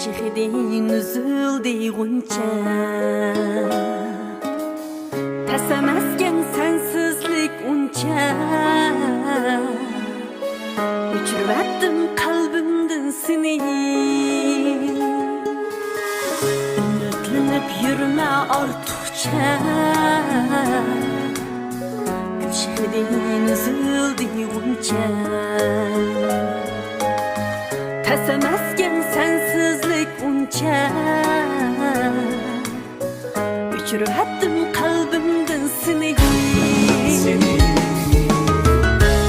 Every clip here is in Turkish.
Şehidin üzüldü gunça Tasamazken sensizlik unça Uçurvattım kalbimden seni Ümitlenip yürüme artukça Şehidin üzüldü gunça Tasamazken sensizlik unça Uçurvattım kalbimden seni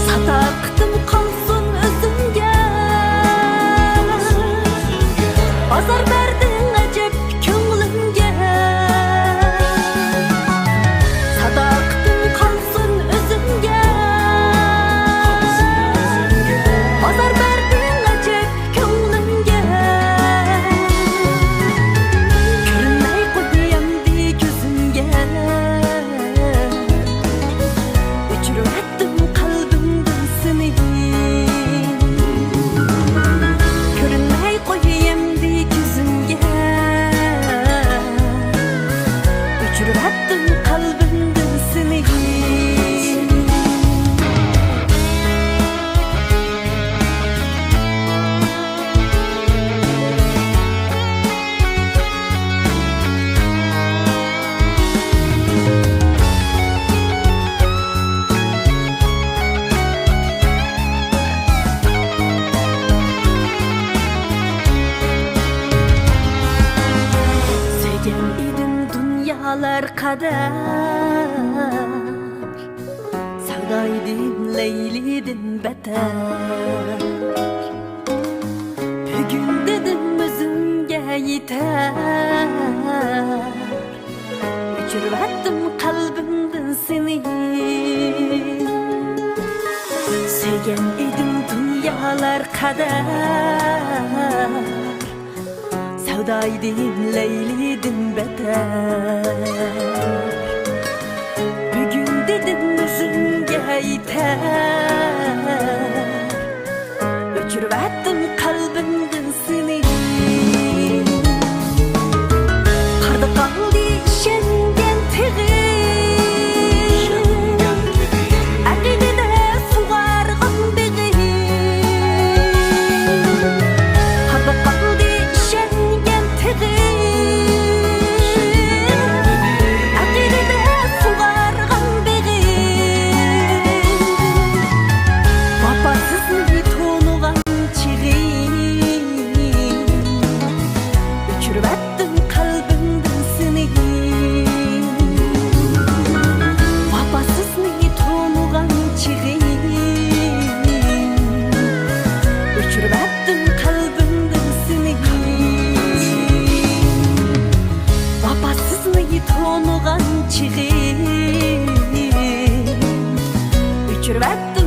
Sadaqatim kalsın özünge Azar verdin acep könglimge Sadaqatim kalsın özünge Azar verdin acep könglimge Görünmey koyamdi gözümge Uçurvattım kalbimden seni Görünmey koyamdi gözümge Uçurvattım kalbimden seni Sevgen idim dünyalar kadar Sevdaydım Leyli'din beter Bugün dedim özümge yeter Uçurvattım kalbimden seni Sevgen idim dünyalar kadar Sevdaydım Leyli'din beter Bugün dedim özümge yeter Uçurvattım kalbimden seni Qarda qaldı işengen teğim Aqidede suğarğın beğim Qarda qaldı işengen teğim Aqidede suğarğın beğim Vapasızlığı tonuğan çiğim Uçurvattım kalbimden seni Vapasızlığı tonuğan çiğim Uçurvattım kalbimden seni Vapasızlığı tonuğan çiğim Uçurvattım